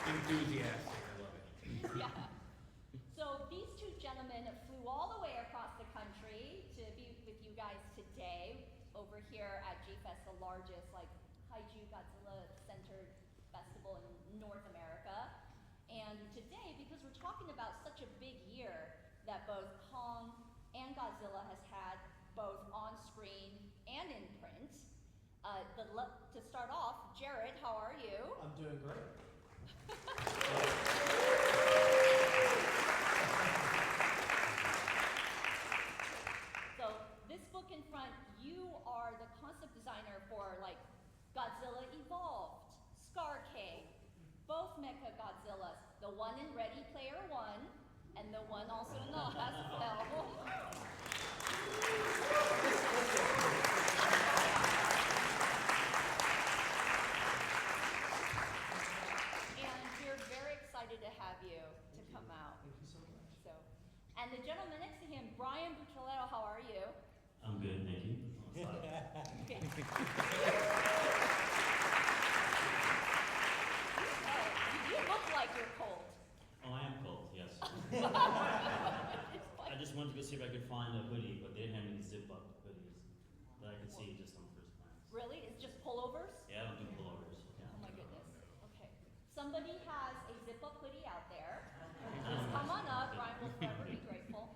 Enthusiastic, I love it. Yeah. So these two gentlemen flew all the way across the country to be with you guys today over here at Gfest, the largest Kaiju Godzilla centered festival in North America. And today, because we're talking about such a big year that both Kong and Godzilla has had both on screen and in print, to start off, Jared, how are you? I'm doing great. So this book in front, you are the concept designer for Godzilla Evolved, Skar King, both Mecha Godzillas, the one in Ready Player One, and the one also in the last film. And we're very excited to have you to come out. Thank you so much. So, and the gentleman next to him, Brian Buccelatto, how are you? I'm good, thank you. Okay. You look like you're cold. Oh, I am cold, yes. It's I just wanted to go see if I could find a hoodie, but they didn't have any zip-up hoodies that I could see just on first glance. Really? It's just pullovers? Yeah, I don't do pullovers. Yeah. Oh my goodness. Okay. Somebody has a zip-up hoodie out there. Please come on up. Brian will forever be grateful.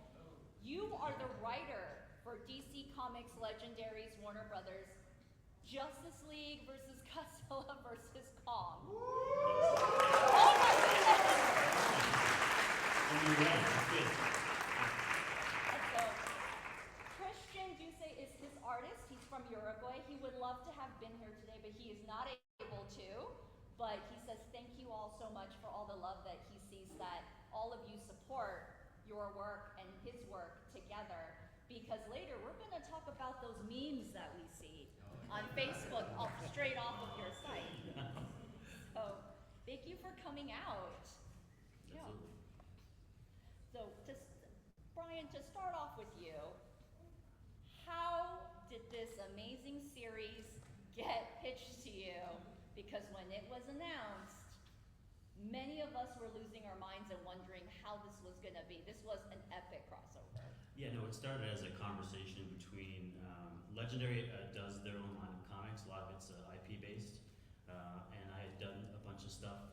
You are the writer for DC Comics Legendaries Warner Brothers Justice League versus Godzilla versus Kong. Oh my goodness! And you're right, that's good. And so, Christian Duce is his artist. He's from Uruguay. He would love to have been here today, but he is not able to. But he says thank you all so much for all the love that he sees that all of you support your work and his work together. Because later we're going to talk about those memes that we see on Facebook straight off of your site. So thank you for coming out. Absolutely. So Brian, to start off with you, how did this amazing series get pitched to you? Because when it was announced, many of us were losing our minds and wondering how this was going to be. This was an epic crossover. Yeah, no, it started as a conversation between Legendary does their own line of comics. A lot of it's IP based, and I had done a bunch of stuff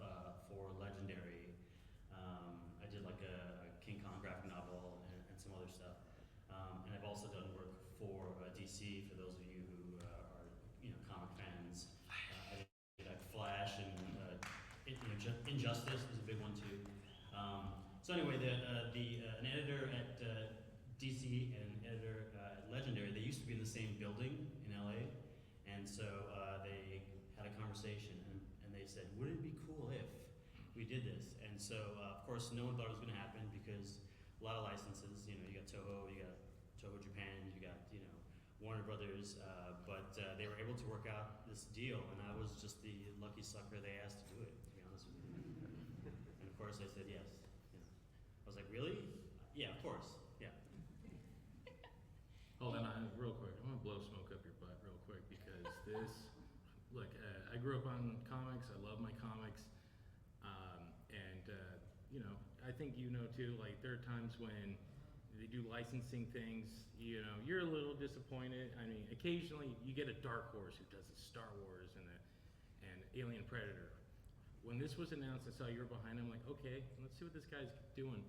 for Legendary. I did like a King Kong graphic novel and some other stuff, and I've also done work for DC. For those of you who are comic fans, I did like Flash and Injustice was a big one too. So anyway, an editor at DC and an editor at Legendary, they used to be in the same building in LA, and so they had a conversation, and they said, wouldn't it be cool if we did this? And so, of course, no one thought it was going to happen because a lot of licenses, you got Toho, you got Toho Japan, you got, Warner Brothers, but they were able to work out this deal, and I was just the lucky sucker they asked to do it, to be honest with you. And of course I said yes. I was like, really? Yeah, of course, yeah. Hold on, real quick. I'm gonna blow smoke up your butt real quick because look, I grew up on comics. I love my comics, and I think too. Like there are times when they do licensing things. You're a little disappointed. I mean, occasionally you get a dark horse who does a Star Wars and Alien Predator. When this was announced, I saw you were behind. I'm like, okay, let's see what this guy's doing.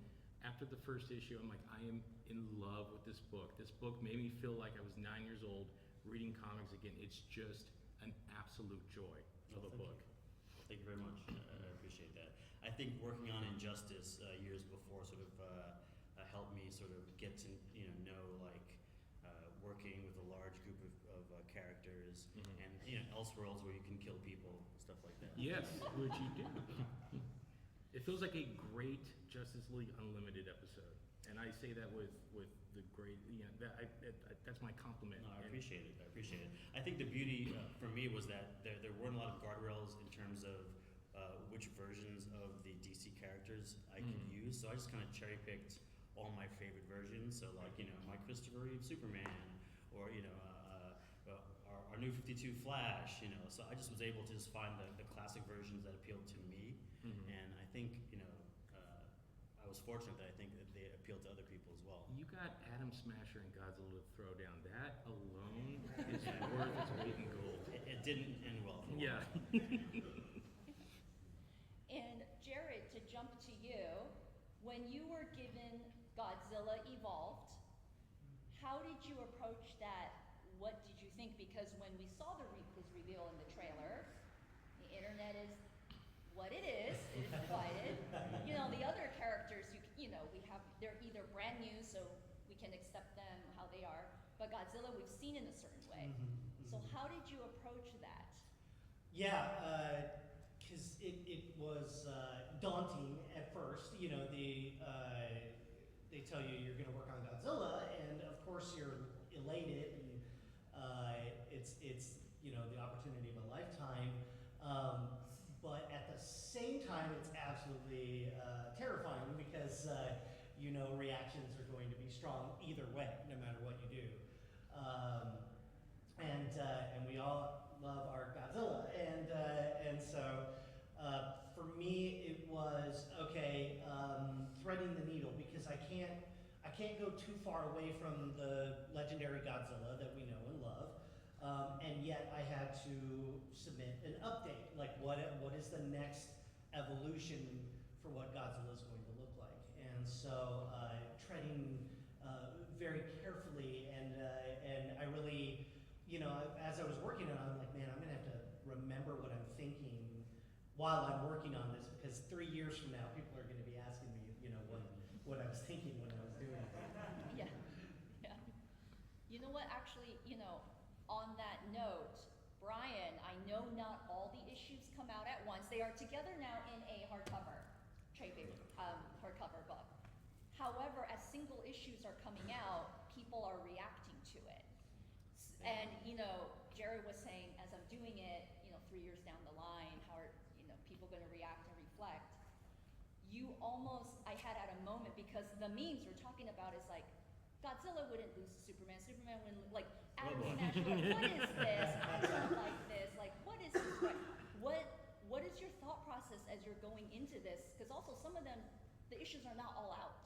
After the first issue, I'm like, I am in love with this book. This book made me feel like I was 9 years old reading comics again. It's just an absolute joy of a book. Thank you very much. I appreciate that. I think working on Injustice years before sort of helped me sort of get to know working with a large group of characters, and Elseworlds where you can kill people, stuff like that. Yes, which you do. It feels like a great Justice League Unlimited episode, and I say that with the great, that's my compliment. No, I appreciate it. I think the beauty for me was that there weren't a lot of guardrails in terms of which versions of the DC characters I could use, so I just kind of cherry picked all my favorite versions. So my Christopher Reeve Superman, or our new 52 Flash. So I just was able to just find the classic versions that appealed to me, and was fortunate that I think that they appealed to other people as well. You got Atom Smasher and Godzilla to throw down. That alone is worth its weight in gold. It didn't end well. For Yeah. And Jared, to jump to you, when you were given Godzilla Evolved, how did you approach that? What did you think? Because when we saw his reveal in the trailer, the internet is what it is. It is divided. You know, the other characters, they're either brand new, so we can accept them how they are, but Godzilla we've seen in a certain way. So how did you approach that? Yeah, because it was daunting at first. You know, they tell you you're going to work on Godzilla, and of course you're elated, and it's the opportunity of a lifetime. But at the same time, it's absolutely terrifying because reactions are going to be strong either way, no matter what you do. And we all love our Godzilla, and so for me it was okay, threading the needle, because I can't go too far away from the legendary Godzilla that we know and love, and yet I had to submit an update, like what is the next evolution for what Godzilla is going to look like, and so treading very carefully, and I really, as I was working on it, I'm like, man, I'm gonna have to remember what I'm thinking while I'm working on this, because 3 years from now, people are gonna be asking me, what I was thinking when I was doing it. Yeah. You know what, actually, on that note, Brian, I know not all the issues come out at once. They are together now in a hardcover, hardcover book. However, as single issues are coming out, people are reacting to it. And, Jared was saying, as I'm doing it, 3 years down the line, how are, people gonna react and reflect? I had at a moment, because the memes we're talking about is like, Godzilla wouldn't lose to Superman, Superman wouldn't, like, Atom Smasher, what is this? I don't like this, like, what is this? What is your thought process as you're going into this? Because also some of them, the issues are not all out,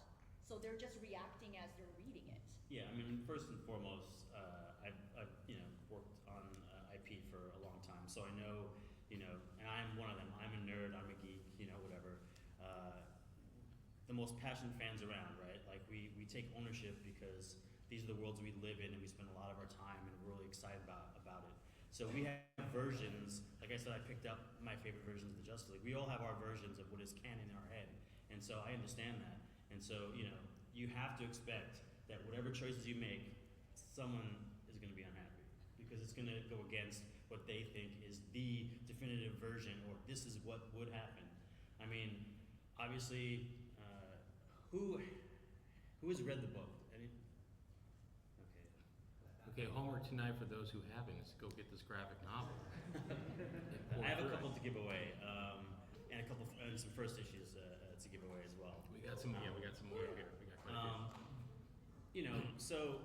so they're just reacting as they're reading it. Yeah, I mean, first and foremost, I've worked on IP for a long time, so I know, and I'm one of them. I'm a nerd, I'm a geek, whatever. The most passionate fans around, right? Like we take ownership because these are the worlds we live in, and we spend a lot of our time, and we're really excited about it. So we have versions. Like I said, I picked up my favorite versions of the Justice League. We all have our versions of what is canon in our head, and so I understand that. And so you have to expect that whatever choices you make, someone is going to be unhappy because it's going to go against what they think is the definitive version, or this is what would happen. I mean, obviously, who has read the book? Any? Okay, homework tonight for those who haven't is go get this graphic novel. I have a couple to give away, and some first issues to give away as well. We got some more here. We got quite a few. So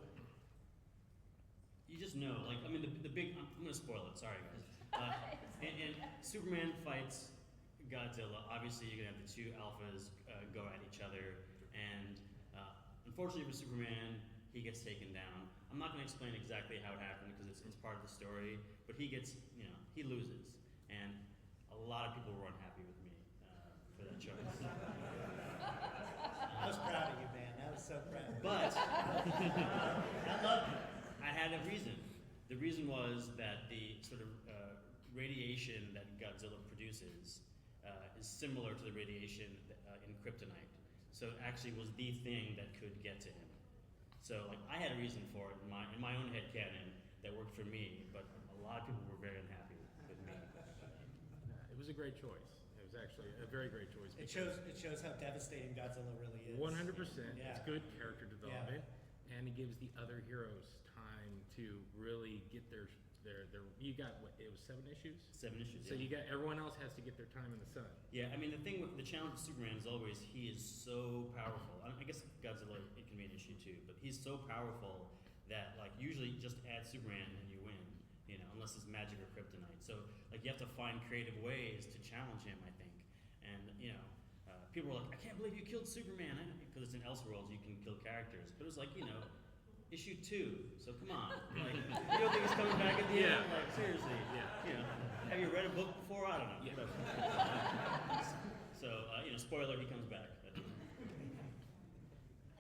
you just know, like, I mean, the big. I'm gonna spoil it. Sorry, guys. And Superman fights Godzilla. Obviously, you're gonna have the two alphas go at each other, and unfortunately for Superman, he gets taken down. I'm not gonna explain exactly how it happened because it's part of the story, but he gets, he loses, and a lot of people were unhappy with me for that choice. I was proud of you, man. I was so proud. But I love you. I had a reason. The reason was that the sort of radiation that Godzilla produces is similar to the radiation in kryptonite. So it actually was the thing that could get to him. So like I had a reason for it in my own head canon that worked for me, but a lot of people were very unhappy with me. It was a great choice. It was actually a very great choice. It shows how devastating Godzilla really is. 100%. Yeah. It's good character development, and it gives the other heroes time to really get their. You got what? It was 7 issues. 7 issues. So yeah. you got everyone else has to get their time in the sun. Yeah, I mean the challenge with Superman is always he is so powerful. I guess Godzilla it can be an issue too, but he's so powerful that like usually just add Superman and you win, unless it's magic or kryptonite. So like you have to find creative ways to challenge him, I think. And people were like, I can't believe you killed Superman. Because it's in Elseworlds, you can kill characters. But it was like, issue 2. So come on. Like, you don't think he's coming back at the end? Like, seriously. Yeah. Have you read a book before? I don't know. Yeah. So, spoiler, he comes back.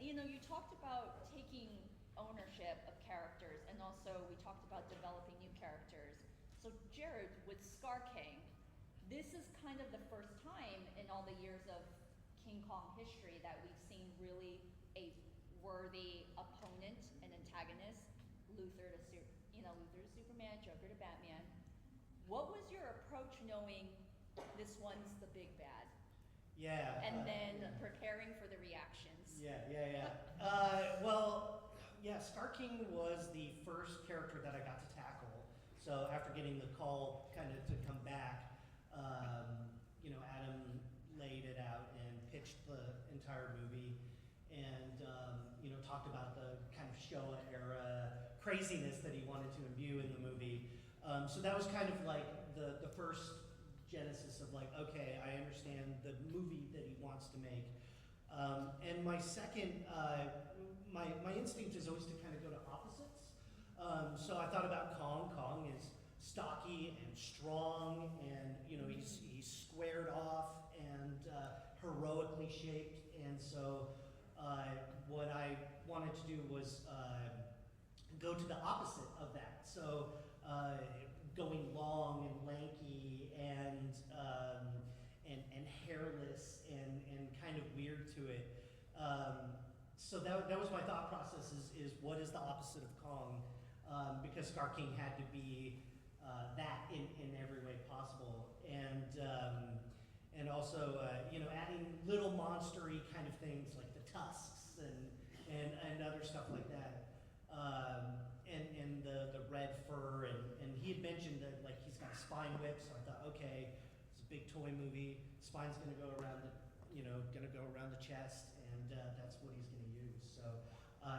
You talked about taking ownership of characters, and also we talked about developing new characters. So Jared, with Skar King, this is kind of the first time in all the years of King Kong history that we've seen really a worthy opponent and antagonist, Luther to Superman, Joker to Batman. What was your approach knowing this one's the big bad? Yeah. And then preparing for the reactions. Skar King was the first character that I got to tackle. So after getting the call kind of to come back, Adam laid it out and pitched the entire movie and, talked about the kind of Showa era craziness that he wanted to imbue in the movie. So that was kind of like the first genesis of like, okay, I understand the movie that he wants to make. And my second, my instinct is always to kind of go to opposites. So I thought about Kong. Kong is stocky and strong, and he's squared off and heroically shaped. And so what I wanted to do was go to the opposite of that. So going long and lanky and hairless and kind of weird to it. So that was my thought process is what is the opposite of Kong? Because Skar King had to be that in every way possible. And also, adding little monstery kind of things like the tusks and other stuff like that. And the red fur, and he had mentioned that like he's got a spine whip, so I thought, okay, it's a big toy movie. Spine's gonna go around the chest, and that's what he's gonna use. So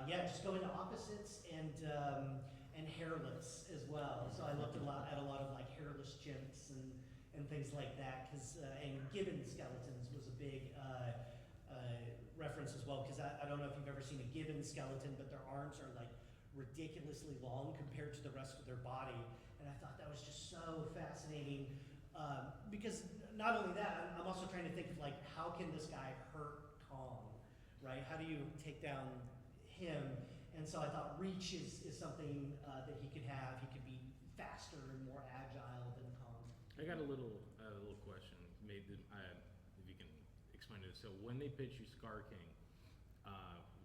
just going to opposites and hairless as well. So I looked at a lot of like hairless chimps and things like that, and gibbon skeletons was a big reference as well, because I don't know if you've ever seen a gibbon skeleton, but their arms are like ridiculously long compared to the rest of their body, and I thought that was just so fascinating, because not only that, I'm also trying to think of like, how can this guy hurt Kong, right? How do you take down him? And so I thought reach is something that he could have. He could be faster and more agile than Kong. I got a little question. Maybe if you can explain it. So when they pitched you Skar King,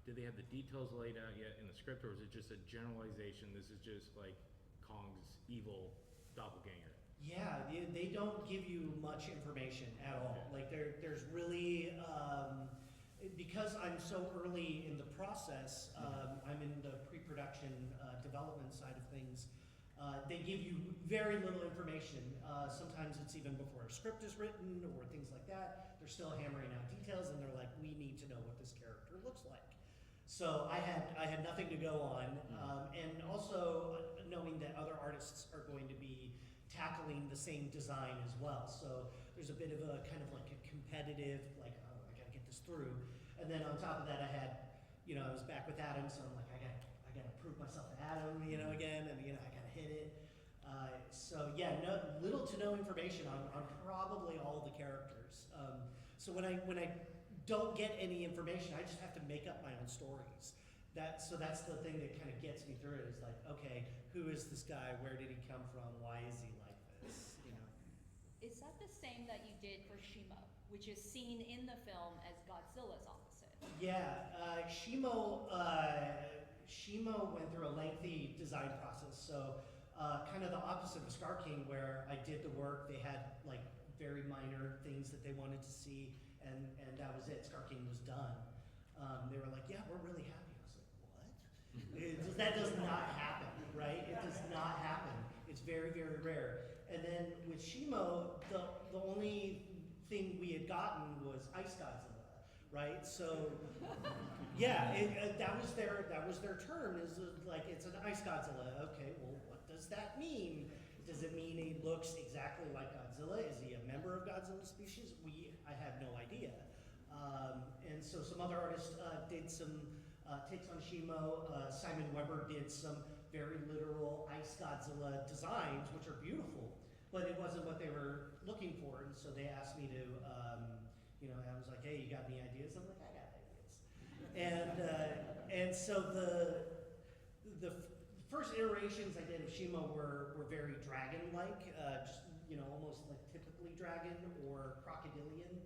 did they have the details laid out yet in the script, or is it just a generalization? This is just like Kong's evil doppelganger. Yeah, they don't give you much information at all. Like there's really, because I'm so early in the process, I'm in the pre-production development side of things. They give you very little information. Sometimes it's even before a script is written or things like that. They're still hammering out details, and they're like, we need to know what this character looks like. So I had nothing to go on, and also knowing that other artists are going to be tackling the same design as well. So there's a bit of a kind of like a competitive, like, oh, I gotta get this through. And then on top of that, I had, I was back with Adam, so I'm like, I gotta prove myself to Adam, again, and I gotta hit it. Little to no information on probably all the characters. So when I don't get any information, I just have to make up my own stories. That's the thing that kind of gets me through it, is like, okay, who is this guy? Where did he come from? Why is he like this? Is that the same that you did for Shimo, which is seen in the film as Godzilla's opposite? Yeah, Shimo went through a lengthy design process. So kind of the opposite of Skar King, where I did the work. They had like very minor things that they wanted to see, and that was it. Skar King was done. They were like, yeah, we're really happy. I was like, what? That does not happen, right? It does not happen. It's very, very rare. And then with Shimo, the only thing we had gotten was Ice Godzilla, right? So, yeah, that was their term. Is like, it's an Ice Godzilla. Okay, well, what does that mean? Does it mean he looks exactly like Godzilla? Is he a member of Godzilla's species? I have no idea. And so some other artists did some takes on Shimo. Simon Weber did some very literal Ice Godzilla designs, which are beautiful, but it wasn't what they were looking for. And so they asked me to, I was like, hey, you got any ideas? I'm like, I got ideas. And so the first iterations I did of Shimo were very dragon-like, just almost like typically dragon or crocodilian.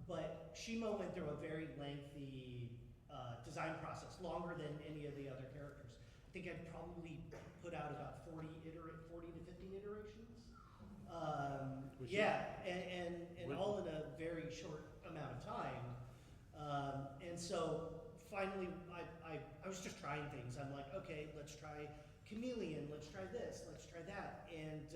But Shimo went through a very lengthy design process, longer than any of the other characters. I think I'd probably put out about 40 to 50 iterations. And all in a very short amount of time. And so finally, I was just trying things. I'm like, okay, let's try chameleon, let's try this, let's try that. And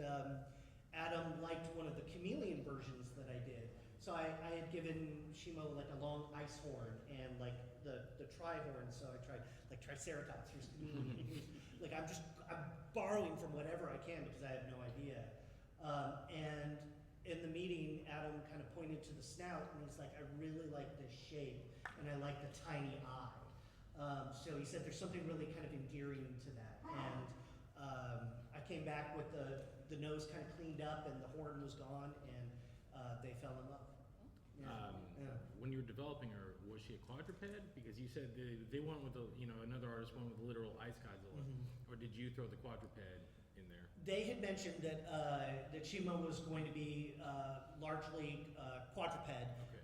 Adam liked one of the chameleon versions that I did. So I had given Shimo like a long ice horn and like the tri-horn, so I tried like Triceratops, here's chameleon. Like I'm borrowing from whatever I can because I have no idea. And in the meeting, Adam kind of pointed to the snout and he's like, I really like this shape and I like the tiny eye. So he said there's something really kind of endearing to that. And I came back with the nose kind of cleaned up and the horn was gone and they fell in love. When you were developing her, was she a quadruped? Because you said they went with another artist went with the literal Ice Godzilla, or did you throw the quadruped in there? They had mentioned that Shimo was going to be largely quadruped,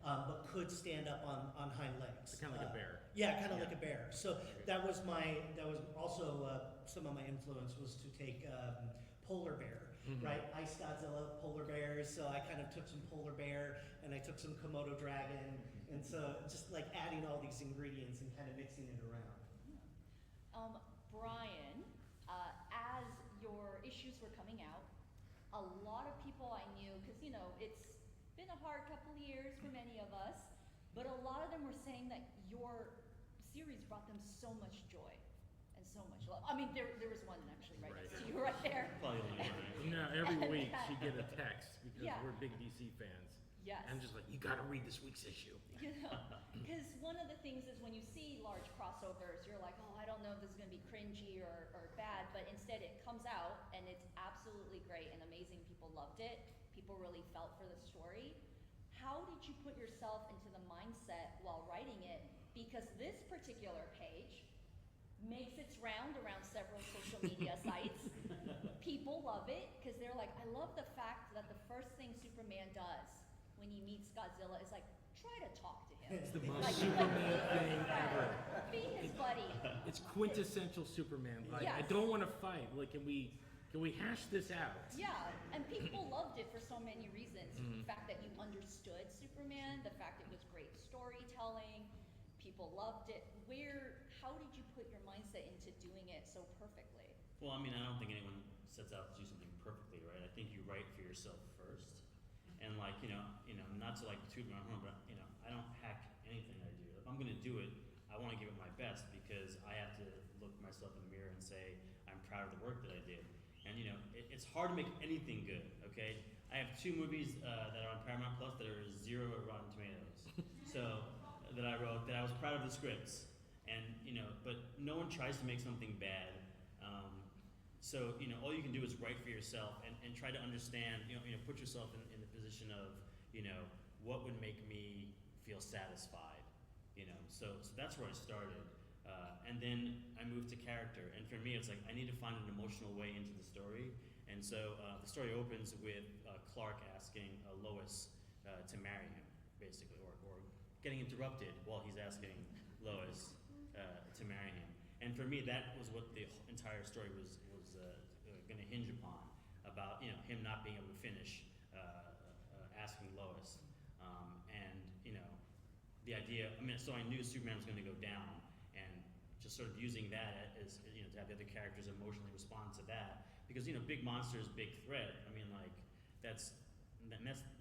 but could stand up on hind legs. So kind of like a bear. Yeah, kind of like a bear. So that was also some of my influence was to take polar bear. Right, Ice Godzilla, polar bears. So I kind of took some polar bear and I took some Komodo dragon, and so just like adding all these ingredients and kind of mixing it around. Brian, as your issues were coming out, a lot of people I knew, because it's been a hard couple of years for many of us, but a lot of them were saying that your series brought them so much joy and so much love. I mean, there was one actually right next to you right there. Probably only one, right? Every week she'd get a text because we're big DC fans. Yes. I'm just like, you got to read this week's issue. Because one of the things is when you see large crossovers, you're like, oh, I don't know if this is going to be cringy or bad, but instead it comes out and it's absolutely great and amazing. People loved it. People really felt for the story. How did you put yourself into the mindset while writing it? Because this particular page makes its round around several social media sites. People love it because they're like, I love the fact that the first thing Superman does when he meets Godzilla is like, try to talk to him. It's the most Superman thing ever. Be his buddy. It's quintessential Superman. Like, I Yes. don't want to fight. Like, can we hash this out? Yeah, and people loved it for so many reasons. The fact that you understood Superman, the fact it was great storytelling, people loved it. How did you put your mindset into doing it so perfectly? Well, I mean, I don't think anyone sets out to do something perfectly, right? I think you write for yourself first, and like not to like toot my horn, but I don't hack anything I do. If I'm gonna do it, I want to give it my best because I have to look myself in the mirror and say I'm proud of the work that I did. And it's hard to make anything good. Okay, I have 2 movies that are on Paramount Plus that are 0 Rotten Tomatoes. So that I wrote that I was proud of the scripts, and but no one tries to make something bad. So all you can do is write for yourself and try to understand. Put yourself in the position of what would make me feel satisfied. So that's where I started. And then I moved to character, and for me it's like I need to find an emotional way into the story, and so the story opens with Clark asking Lois to marry him, basically, or getting interrupted while he's asking Lois to marry him. And for me, that was what the entire story was going to hinge upon, about him not being able to finish asking Lois, and the idea. I mean, so I knew Superman was going to go down, and just sort of using that as to have the other characters emotionally respond to that, because big monsters, big threat. I mean, like that's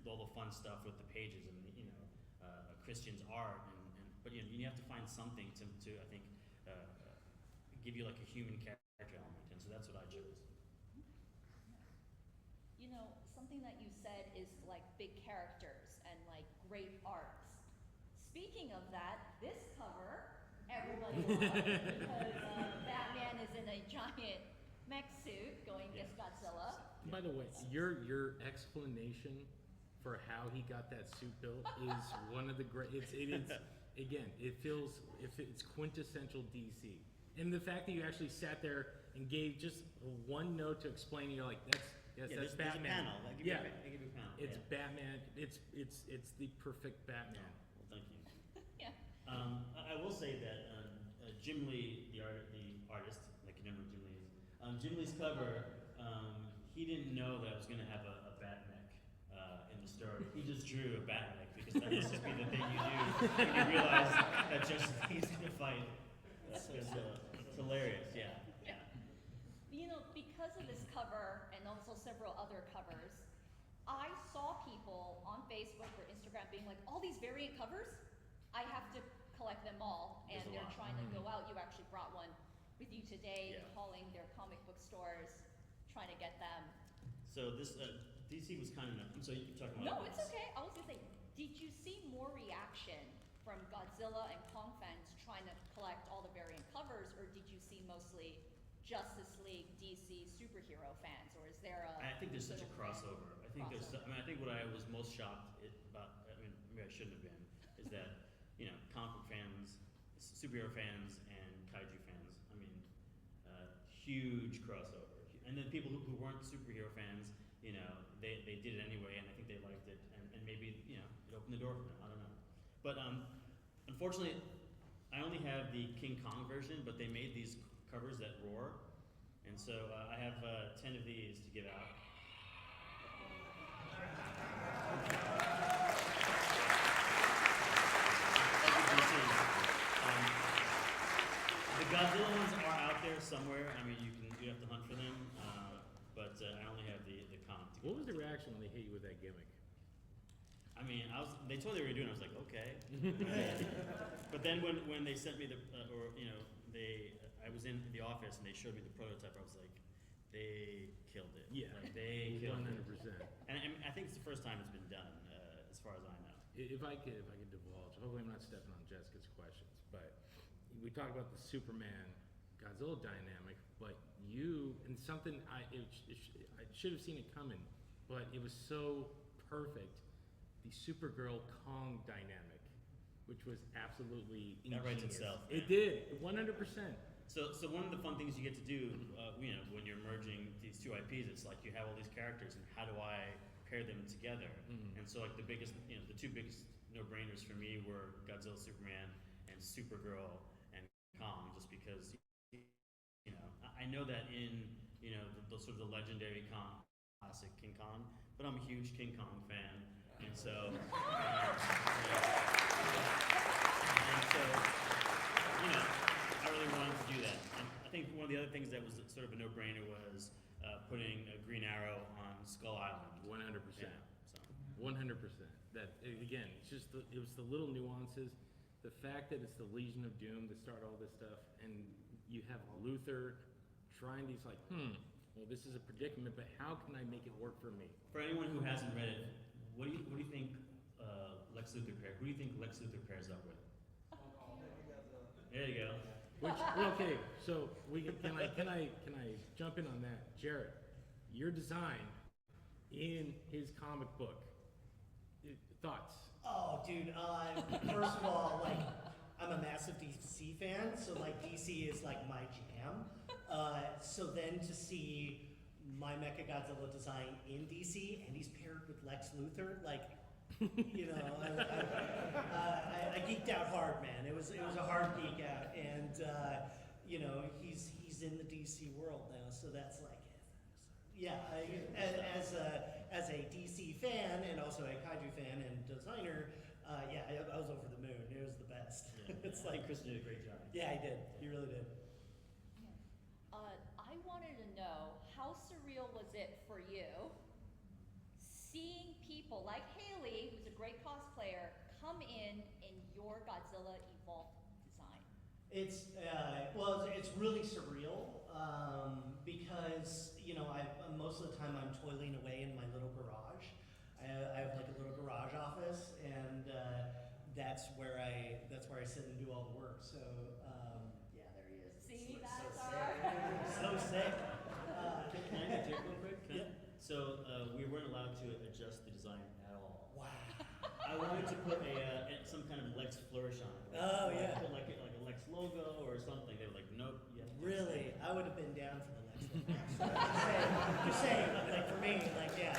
all the fun stuff with the pages and Christian's art, but you have to find something to I think give you like a human character element, and so that's what I chose. Something that you said is like big characters and like great arcs. Speaking of that, this cover everybody loves because Batman is in a giant mech suit going against Godzilla. By the way, your explanation for how he got that suit built is one of the great. Again, it's quintessential DC, and the fact that you actually sat there and gave just one note to explain, you're like, that's there's Batman. a panel. They give you a panel. It's Batman. It's the perfect Batman. Well, thank you. Yeah. I will say that Jim Lee, the artist, like you know who Jim Lee is. Jim Lee's cover, he didn't know that I was going to have a bat mech in the story. He just drew a bat mech because that must just be the thing you do when you realize that Justice League's going to fight. It's hilarious, yeah. You know, because of this cover and also several other covers, I saw people on Facebook or Instagram being like, all these variant covers, I have to collect them all. And There's a they're lot. trying to go out. You actually brought one with you today, Yeah. calling their comic book stores, trying to get them. So this, DC was kind enough, so you're talking about No, it's okay. I was gonna say, did you see more reaction from Godzilla and Kong fans trying to collect all the variant covers, or did you see mostly Justice League, DC superhero fans, or is there a? I think there's such a little bit crossover. I think there's. I mean, I think what I was most shocked about. I mean, maybe I shouldn't have been. Is that comic book fans, superhero fans, and kaiju fans. I mean, huge crossover. And then people who weren't superhero fans, they did it anyway, and I think they liked it, and maybe it opened the door for them. I don't know. But unfortunately, I only have the King Kong version, but they made these covers that roar, and so I have 10 of these to give out. The Godzilla ones are out there somewhere. I mean, you have to hunt for them, but I only have the Kong. What was the reaction when they hit you with that gimmick? I mean, they told me they were doing it. I was like, okay. But then when they sent me I was in the office and they showed me the prototype. I was like, they killed it. Yeah, like, they killed 100%. it. And I think it's the first time it's been done, as far as I know. If I could divulge, hopefully I'm not stepping on Jessica's questions, but we talked about the Superman Godzilla dynamic, but something I should have seen it coming, but it was so perfect. The Supergirl Kong dynamic, which was absolutely That writes ingenious. itself. It did, 100%. So one of the fun things you get to do, when you're merging these two IPs, it's like you have all these characters, and how do I pair them together? Mhm. And so like the two biggest no-brainers for me were Godzilla, Superman, and Supergirl and Kong, just because I know that in the sort of the legendary Kong, classic King Kong, but I'm a huge King Kong fan, and so. I really wanted to do that. And I think one of the other things that was sort of a no-brainer was putting a Green Arrow on Skull Island. 100%. Yeah, so. 100%. That again, it was the little nuances, the fact that it's the Legion of Doom to start all this stuff, and you have Luthor trying these well, this is a predicament, but how can I make it work for me? For anyone who hasn't read it, what do you think Lex Luthor pairs? Who do you think Lex Luthor pairs up with? There you go. Okay, so can I jump in on that, Jared? Your design in his comic book. Thoughts? Oh, dude. First of all, I'm a massive DC fan, so DC is my jam. So then to see my Mechagodzilla design in DC, and he's paired with Lex Luthor, I geeked out hard, man. It was a hard geek out, and he's in the DC world now, so that's as a DC fan and also a Kaiju fan and designer, I was over the moon. It was the best. Yeah. It's Chris did a great job. Yeah, he did. He really did. I wanted to know, how surreal was it for you seeing people like Haley, who's a great cosplayer, come in your Godzilla Evolved design? It's really surreal because most of the time I'm toiling away in my little garage. I have a little garage office, and that's where I embrace it and do all the work. So yeah, there he is. See, Looks that's so our- sick. So sick. Can I interject real quick? Yep. So we weren't allowed to adjust the design at all. Wow. I wanted to put some kind of Lex flourish on it. Oh, yeah. Put like a Lex logo or something. They were like, nope. You have to Really, I would have been down for the Lex. Just saying, like for me, like yeah.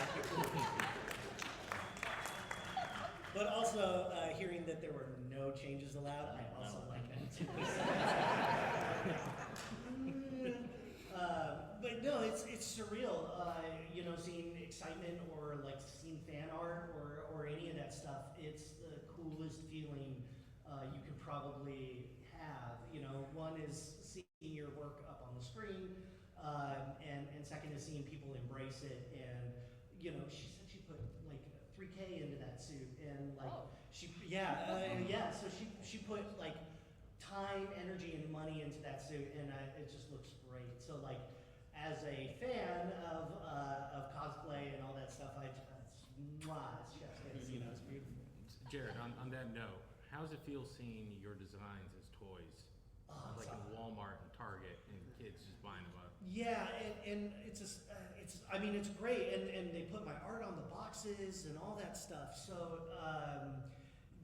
But also hearing that there were no changes allowed, I also like that too. But no, it's surreal. You know, seeing excitement or like seeing fan art or any of that stuff. It's the coolest feeling you can probably have. You know, one is seeing your work up on the screen, and second is seeing people embrace it. And you know, she said she put like $3K into that suit, and like she so she put like time, energy, and money into that suit, and it just looks great. So like, as a fan of cosplay and all that stuff, it's chef's kiss, you know, it's beautiful. Jared, on that note, how does it feel seeing your designs as toys, like in Walmart and Target, and kids just buying them up? Yeah, and it's I mean, it's great, and they put my art on the boxes and all that stuff. So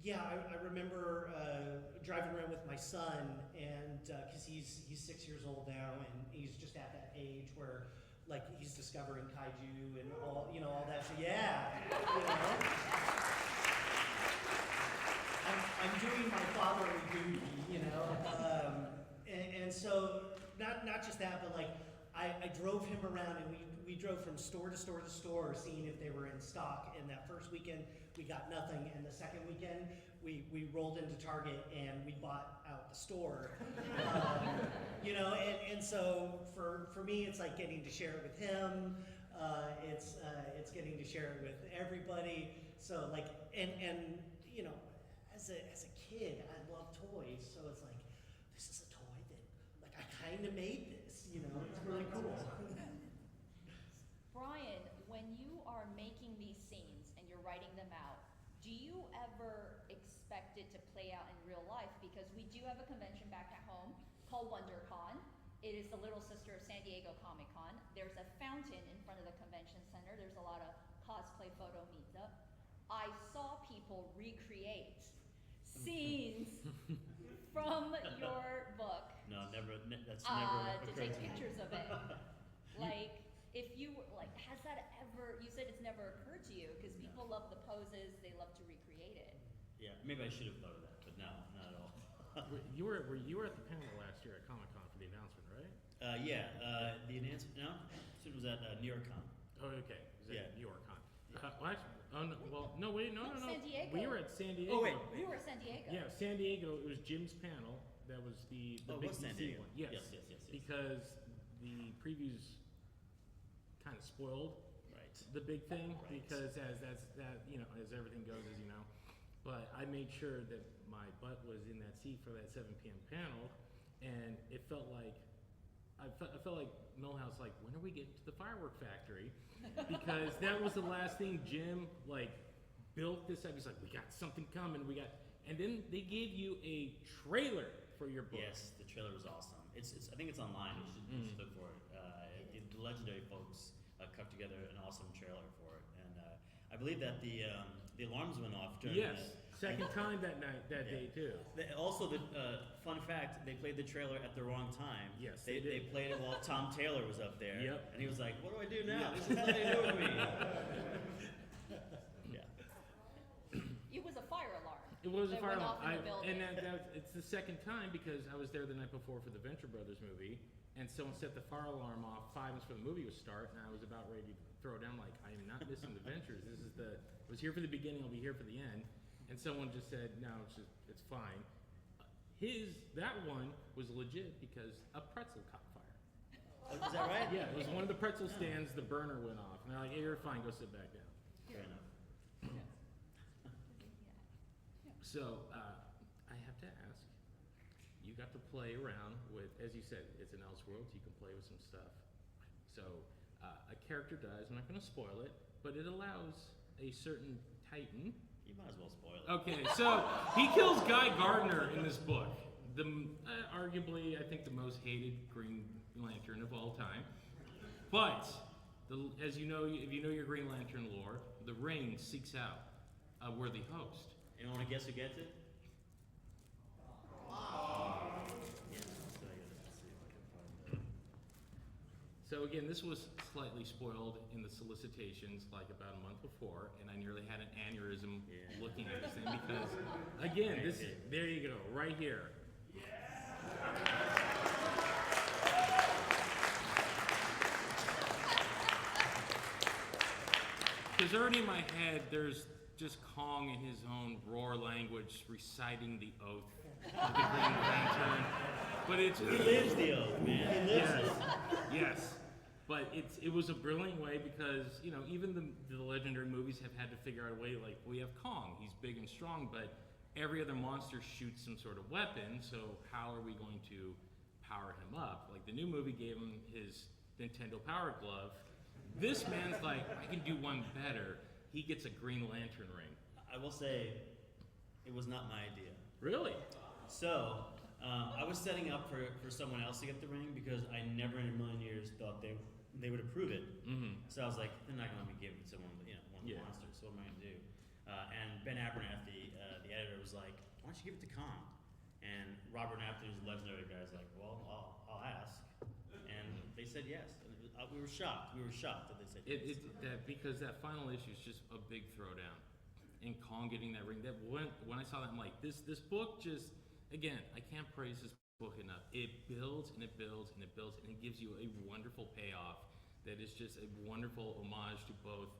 yeah, I remember driving around with my son, and because he's 6 years old now, and he's just at that age where like he's discovering kaiju and all that. So yeah, you know. I'm doing my fatherly duty, you know, and so not just that, but like I drove him around, and we drove from store to store to store, seeing if they were in stock. And that first weekend we got nothing, and the second weekend we rolled into Target and we bought out the store, you know, and so for me it's like getting to share it with him. It's getting to share it with everybody. So like and you know. As a kid, I love toys, so it's like, this is a toy that, like, I kind of made this, you know, it's really cool. Brian, when you are making these scenes and you're writing them out, do you ever expect it to play out in real life? Because we do have a convention back at home called WonderCon. It is the little sister of San Diego Comic Con. There's a fountain in front of the convention center. There's a lot of cosplay photo meetup. I saw people recreate scenes from your book. No, never. That's never to occurred take to me. pictures of it. Like, if you were like, has that ever? You said it's never occurred to you because people love the poses. They love to recreate it. Yeah, maybe I should have thought of that, but no, not at all. You were at the panel last year at Comic Con for the announcement, right? The announcement. No, it was at New York Con. Oh, okay. It was Yeah. at New York Con. Well, actually, no, wait, no. San Diego. We were at San Diego. Oh, wait. We were at San Diego. Yeah, San Diego. It was Jim's panel. That was the big was San DC Diego. one. Yes. Yes. Because the previews kind of spoiled Right. the big thing, Right. because as everything goes, as you know. But I made sure that my butt was in that seat for that 7 p.m. panel, and it felt like I felt like Millhouse, like, when are we getting to the firework factory? Because that was the last thing Jim like built this up. He's like, we got something coming. And then they gave you a trailer for your book. Yes, the trailer was awesome. It's I think it's online. You should look for it. The Legendary folks cut together an awesome trailer for it, and I believe that the alarms went off during. Yes, second time that day too. Also, the fun fact, they played the trailer at the wrong time. Yes, they they did. played it while Tom Taylor was up there. Yep. And he was like, "What do I do now? Yeah. This is nothing to do with me." Yeah. It was a fire alarm. It was a that fire went alarm. off in the building. It's the second time because I was there the night before for the Venture Brothers movie, and someone set the fire alarm off 5 minutes before the movie would start, and I was about ready to throw it down. Like, I am not missing the Ventures. I was here for the beginning. I'll be here for the end. And someone just said, no, it's fine. That one was legit because a pretzel caught fire. Oh, is that right? Yeah, it was one of the pretzel stands. The burner went off, and they're like, "Hey, you're fine. Go sit back down." Fair enough. So I have to ask. You got to play around with, as you said, it's an Elseworlds. You can play with some stuff. So a character dies. I'm not going to spoil it, but it allows a certain Titan might as well spoil it. Okay, so he kills Guy Gardner in this book. The arguably, I think, the most hated Green Lantern of all time. But as you know, if you know your Green Lantern lore, the Ring seeks out a worthy host. Anyone want to guess who gets it? So again, this was slightly spoiled in the solicitations like about a month before, and I nearly had an aneurysm looking at this thing because, again, there you go, right here. Because already in my head, there's just Kong in his own roar language reciting the oath of the Green Lantern. But it's He lives the oath, man. He lives yes, it. yes. But it was a brilliant way because, you know, even the legendary movies have had to figure out a way, like, we have Kong, he's big and strong, but every other monster shoots some sort of weapon, so how are we going to power him up? Like, the new movie gave him his Nintendo Power Glove. This man's like, I can do one better. He gets a Green Lantern ring. I will say, it was not my idea. Really? So, I was setting up for someone else to get the ring because I never in a million years thought they would approve it. Mm-hmm. So I was like, they're not going to let me give it to one of the Yeah. monsters. So what am I going to do? And Ben Abernathy, the editor, was like, why don't you give it to Kong? And Robert Napton, who's a legendary guy, is like, well, I'll ask. And they said yes. And we were shocked. We were shocked that they said yes. Because that final issue is just a big throwdown. And Kong getting that ring. That when I saw that, I'm like, this book just, again, I can't praise this book enough. It builds and it builds and it builds and it gives you a wonderful payoff that is just a wonderful homage to both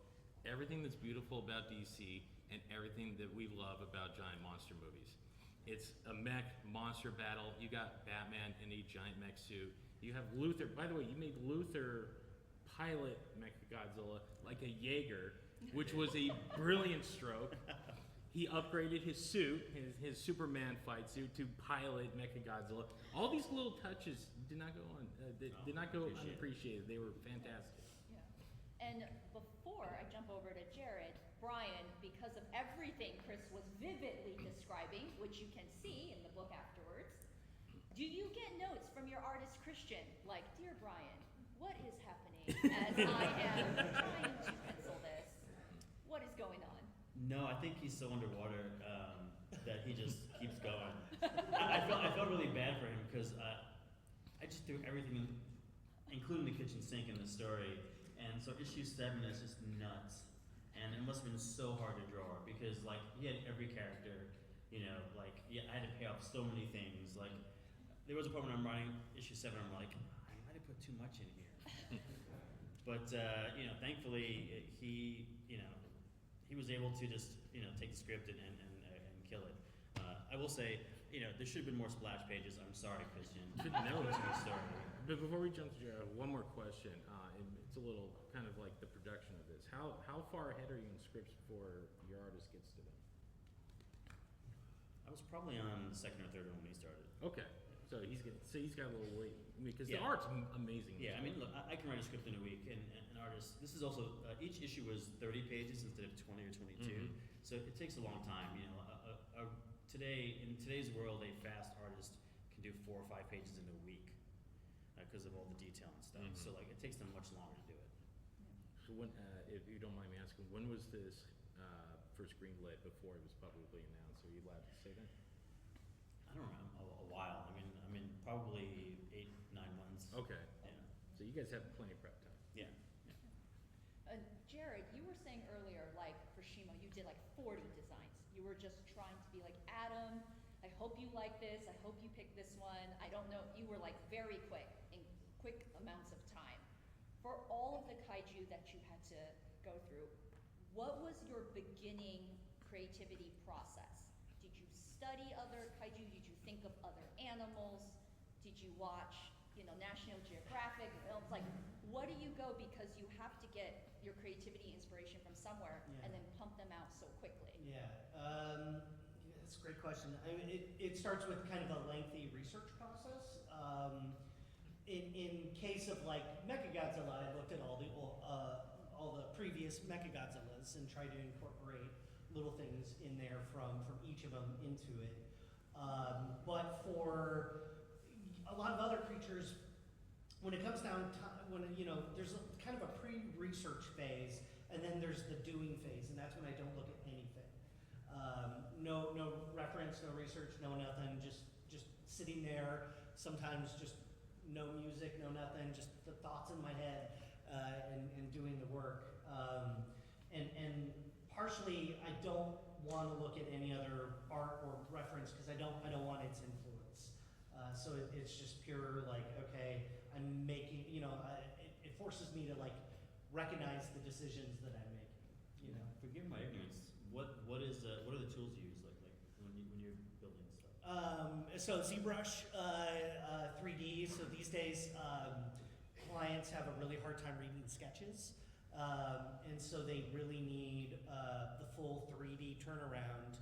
everything that's beautiful about DC and everything that we love about giant monster movies. It's a mech monster battle. You got Batman in a giant mech suit. You have Luthor. By the way, you made Luthor pilot Mechagodzilla like a Jaeger, which was a brilliant stroke. He upgraded his suit, his Superman fight suit, to pilot Mechagodzilla. All these little touches did not go unappreciated. They were fantastic. Yeah. And before I jump over to Jared, Brian, because of everything Chris was vividly describing, which you can see in the book afterwards, do you get notes from your artist Christian, like, "Dear Brian, what is happening as I am trying to pencil this? What is going on?" No, I think he's so underwater that he just keeps going. I felt really bad for him because I just threw everything, including the kitchen sink, in the story. And so issue 7 is just nuts. And it must have been so hard to draw because, like, he had every character, you know, like, yeah, I had to pay off so many things. Like, there was a point when I'm writing issue 7, I'm like, I might have put too much in here. But, you know, thankfully, he was able to just, you know, take the script and kill it. I will say, you know, there should have been more splash pages. I'm sorry, Christian. Good note. To the story. But before we jump to Jared, one more question. It's a little kind of like the production of this. How far ahead are you in scripts before your artist gets to them? I was probably on the second or third one when he started. Okay, so he's got a little wait because the Yeah. art's amazing. Yeah, I mean, look, I can write a script in a week, and an artist. This is also each issue was 30 pages instead of 20 or 22, so it takes a long time. You know, today in today's world, a fast artist can do 4 or 5 pages in a week because of all the detail and stuff. So like, it takes them much longer to do it. So when, if you don't mind me asking, when was this first greenlit before it was publicly announced? Are you allowed to say that? I don't know, a while. I mean, probably 8-9 months. Okay. Yeah. So you guys have plenty of prep time. Yeah. Jared, you were saying earlier, like, for Shimo, you did like 40 designs. You were just trying to be like, Adam, I hope you like this. I hope you pick this one. I don't know. You were like very quick, in quick amounts of time. For all of the kaiju that you had to go through, what was your beginning creativity process? Did you study other kaiju? Did you think of other animals? Did you watch, you know, National Geographic films? Like, what do you go, because you have to get your creativity inspiration from somewhere and then pump them out so quickly? Yeah, that's a great question. I mean, it starts with kind of a lengthy research process. In case of like Mechagodzilla, I looked at all the previous Mechagodzillas and tried to incorporate little things in there from each of them into it. But for a lot of other creatures, when it comes down to, there's kind of a pre-research phase, and then there's the doing phase, and that's when I don't look at anything. No reference, no research, no nothing, just sitting there, sometimes just no music, no nothing, just the thoughts in my head, and doing the work. And partially, I don't want to look at any other art or reference because I don't want its influence. So it's just pure like, okay, I'm making, it forces me to like recognize the decisions that I'm making. Forgive my ignorance. What are the tools you use like when you're building stuff? So ZBrush, 3D. So these days, clients have a really hard time reading sketches. And so they really need the full 3D turnaround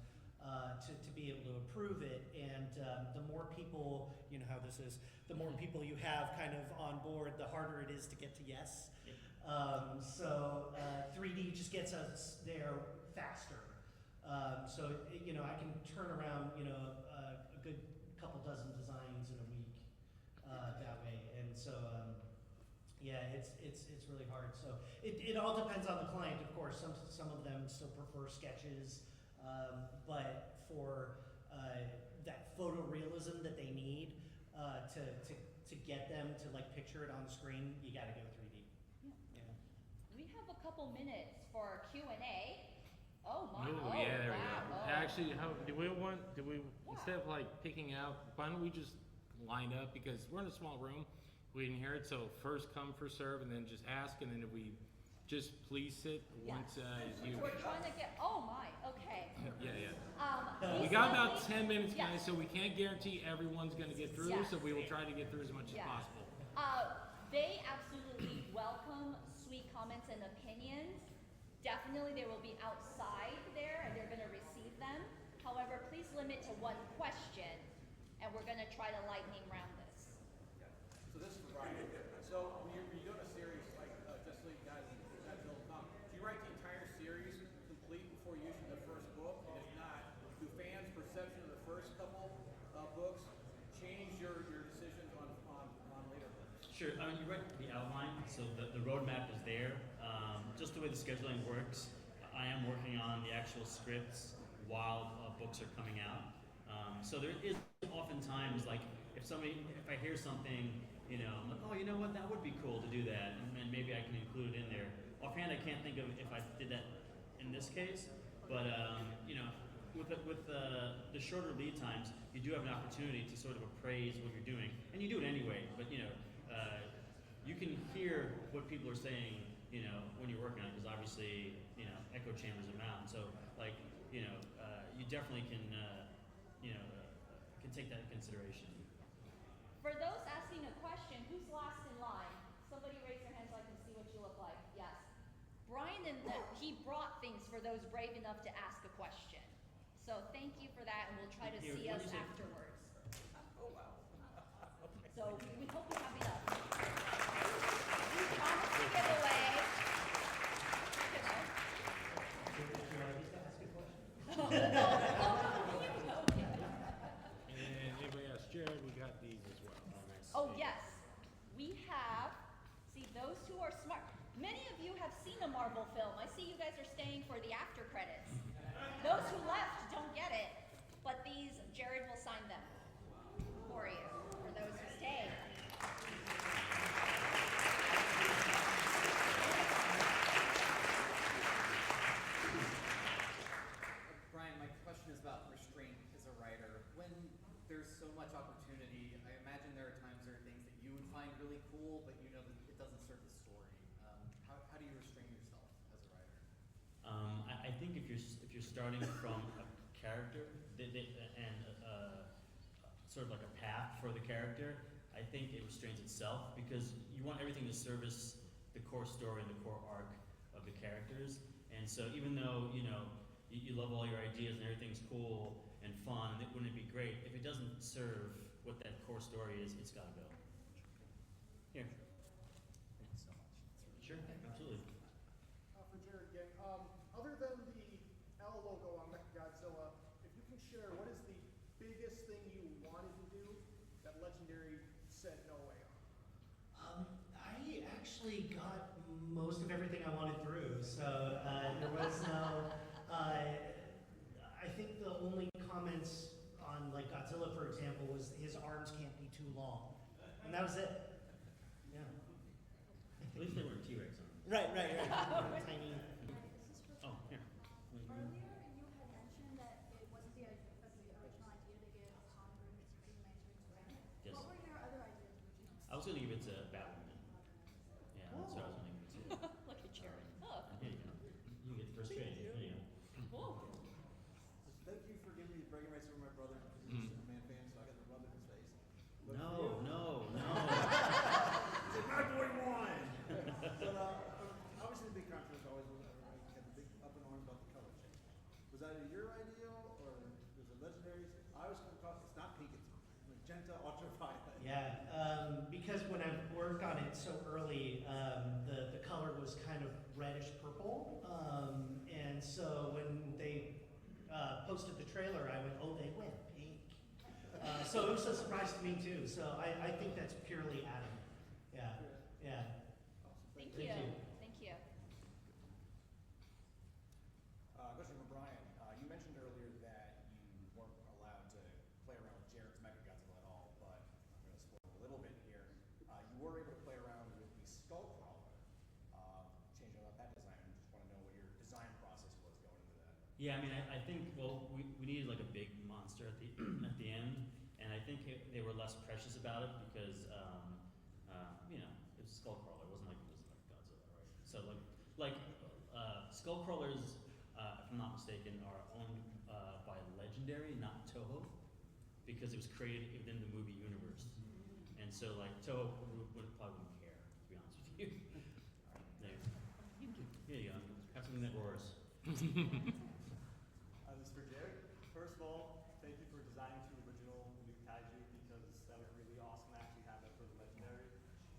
to be able to approve it. And the more people, you know how this is, the more people you have kind of on board, the harder it is to get to yes. So 3D just gets us there faster. So I can turn around a good couple dozen designs in a week that way. And so yeah, it's really hard. So it all depends on the client, of course. Some of them still prefer sketches, but for that photorealism that they need to get them to like picture it on the screen, you got to go 3D. Yeah. We have a couple minutes for Q&A. Oh my! Oh, oh, yeah, there we wow, go. oh. Actually, instead of like picking out, why don't we just line up, because we're in a small room, we didn't hear it, so first come, first serve, and then just ask, and then if we just please sit once you. We're trying to get. Oh my! Okay. Yeah. please We got let about me- 10 minutes, yes. guys, so we can't guarantee everyone's gonna get through, Yes. so we will try to get through as much Yeah. as possible. They absolutely welcome sweet comments and opinions. Definitely, they will be outside there, and they're going to receive them. However, please limit to one question, and we're going to try to lightning round this. So this is for Brian. So when you're doing a series like Just League Guys and Godzilla Evolved, do you write the entire series complete before you issue the first book? And if not, do fans' perception of the first couple books change your decisions on later books? Sure. You write the outline, so the roadmap is there. Just the way the scheduling works, I am working on the actual scripts while books are coming out. So there is oftentimes like if I hear something, I'm like, oh, you know what, that would be cool to do that, and maybe I can include it in there. Offhand, I can't think of if I did that in this case, but with the shorter lead times, you do have an opportunity to sort of appraise what you're doing, and you do it anyway. But you can hear what people are saying, when you're working on it, because obviously, echo chambers amount. So, you definitely can take that into consideration. For those asking a question, who's last in line? Somebody raise their hand so I can see what you look like. Yes. Brian, he brought things for those brave enough to ask a question. So thank you for that, and we'll try to Here, see what us do you say? afterwards. So we hope we have enough. We promised to give away. And anybody else? Jared, we got these as well. Oh yes, we have. See, those who are smart. Many of you have seen a Marvel film. I see you guys are staying for the after credits. Those who left don't get it, but these, Jared will sign them for you, for those who stay. Brian, my question is about restraint as a writer. When there's so much opportunity, I imagine there are times there are things that you would find really cool, but you know that it doesn't serve the story. How do you restrain yourself as a writer? I think if you're starting from a character and sort of like a path for the character, I think it restrains itself because you want everything to service the core story and the core arc of the characters. And so even though you love all your ideas and everything's cool and fun, and wouldn't it be great if it doesn't serve what that core story is? It's got to go. Here. Thank you so much. Sure, absolutely. For Jared again, other than the L logo share what is the biggest thing you wanted to do that Legendary said no way on? I actually got most of everything I wanted through, so there was no. I think the only comments on like Godzilla, for example, was his arms can't be too long, and that was it. Yeah. At least they weren't T-Rex on. Right. Tiny. Oh, here. Earlier, you had mentioned that it wasn't the original idea to get a Congress being mentioned to expand it. Yes. What were your other ideas originally? I was gonna give it to Batwoman. Yeah, that's what I was gonna give it to. Look at Jared. Oh, Here you go. You get the first trade. Here you go. cool. Thank you for giving me the bragging rights over my brother. He's a Superman fan, so I got to rub it in his face. But No. It's like, my boy won! But obviously the big controversy always was everybody had the big up in arms about the color change. Was that your idea or was it Legendary's? I was going to call it's not pink, it's magenta ultraviolet. Yeah, because when I worked on it so early, the color was kind of reddish purple, and so when they posted the trailer, I went, oh, they went pink. So it was a surprise to me too. So I think that's purely Adam. Yeah. Thank Thank you. you. Thank you. Question for Brian. You mentioned earlier that you weren't allowed to play around with Jared's Mechagodzilla at all, but I'm going to spoil a little bit here. You were able to play around with the Skullcrawler, changing up that design. I just want to know what your design process was going into that. Yeah, I mean, I think, well, we needed like a big monster at the at the end, and I think they were less precious about it because, you know, it was a Skullcrawler. It wasn't like it was like Godzilla, right? So like Skullcrawlers, if I'm not mistaken, are owned by Legendary, not Toho, because it was created within the movie universe, and so like Toho would probably wouldn't care, to be honest with you. There. Here you go. Have something that roars. This is for Jared. First of all, thank you for designing two original new Kaiju because that was really awesome to actually have that for the Legendary.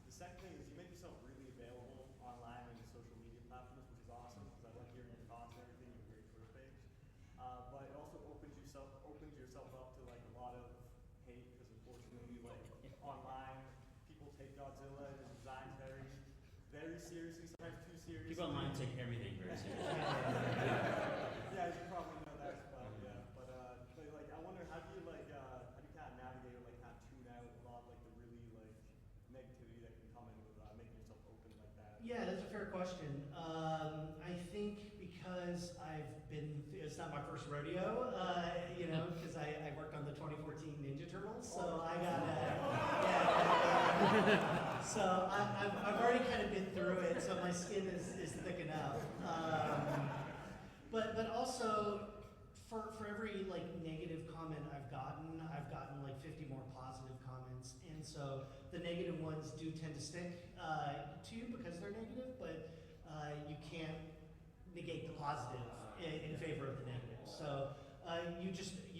The second thing is you make yourself really available online and social media platforms, which is awesome because I like hearing your thoughts and everything. You're a great Twitter page. But it also opens yourself up to like a lot of hate because unfortunately, like online, people take Godzilla and his designs very seriously, sometimes too seriously. People online take everything very seriously. Yeah, you probably know that as well. Yeah, but like, I wonder how do you kind of navigate or like kind of tune out a lot of like the really like negativity that can come in with making yourself open like that? Yeah, that's a fair question. I think because it's not my first rodeo, you know, because I worked on the 2014 Ninja Turtles, so I got so I've already kind of been through it, so my skin is thick enough. But also for every like negative comment I've gotten like 50 more positive comments, and so the negative ones do tend to stick to you because they're negative, but you can't negate the positive in favor of the negative. So you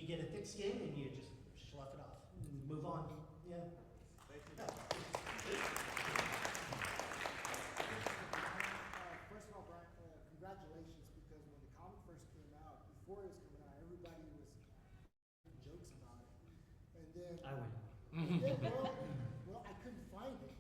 get a thick skin and you just slough it off, and move on. Yeah. Thank you. First of all, Brian, congratulations, because when the comic first came out, before it was coming out, everybody was making jokes about it. And then, I win. well, I couldn't find it,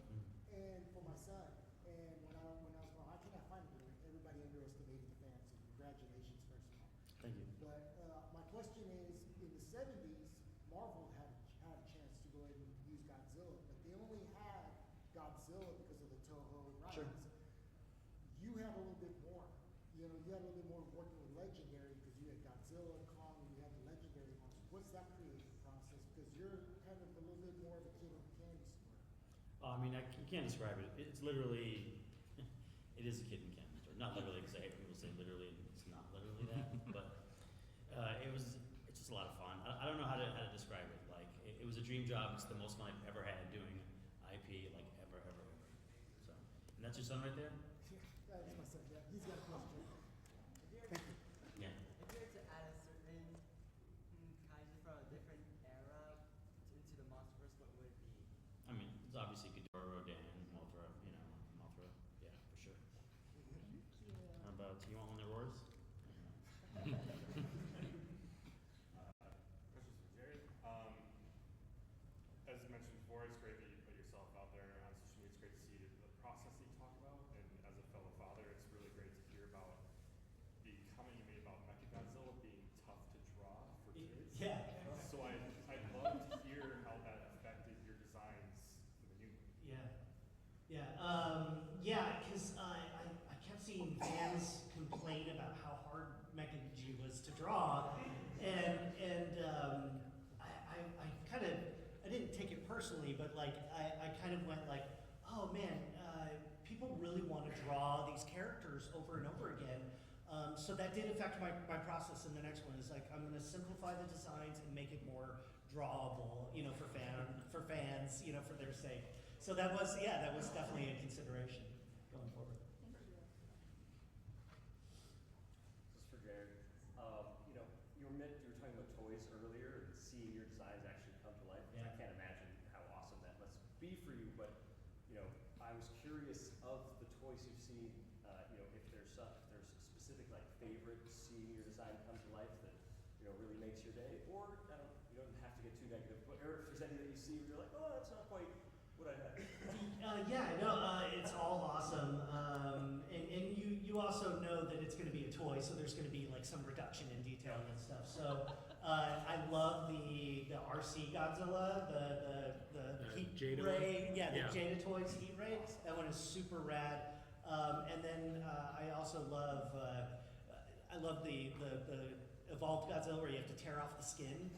and for my son. And when I was going, how can I find it? Everybody underestimated the fans, so congratulations, first of all. Thank you. But my question is, in the 70s, Marvel had a chance to go ahead and use Godzilla, but they only had Godzilla because of the Toho rights. Sure. You had a little bit more. You know, you had a little bit more working with Legendary because you had Godzilla, Kong, and you had the Legendary ones. What's that creative process? Because you're kind of a little bit more of a kid on the candy store. I mean, you can't describe it. It's literally, it is a kid in candy store. Not literally, because I hate people say literally, and it's not literally that. But it's just a lot of fun. I don't know how to describe it. Like, it was a dream job. It's the most fun I've ever had doing IP, like ever. So, and that's your son right there? That's my son, yeah. He's got a question. Yeah. If you were to add a certain kaiju from a different era into the Monsterverse, what would it be? I mean, it's obviously Ghidorah, Rodan, Mothra, Mothra. Yeah, for sure. How about, you want one that roars? Yeah, because I kept seeing fans complain about how hard Mecha-G was to draw, and I kind of, I didn't take it personally, but like I kind of went like, oh man, people really want to draw these characters over and over again. So that did affect my process in the next one. Is like I'm going to simplify the designs and make it more drawable, you know, for fans, you know, for their sake. So that was definitely a consideration going forward. Thank you. This is for Jared. You know, you were talking about toys earlier, and seeing your designs actually come to life. Yeah. I can't imagine how awesome that must be for you. But you know, I was curious of the toys you've seen. You know, if there's a specific like favorite seeing your design come to life that you know really makes your day, or you don't have to get too negative. But or if there's any that you see where you're like, oh, that's not quite what I had. It's all awesome. And you also know that it's going to be a toy, so there's going to be like some reduction in detail and stuff. So I love the RC Godzilla, the heat Jada ray, one? the Yeah. Jada Toys heat ray. That one is super rad. And then I also love the Evolved Godzilla where you have to tear off the skin.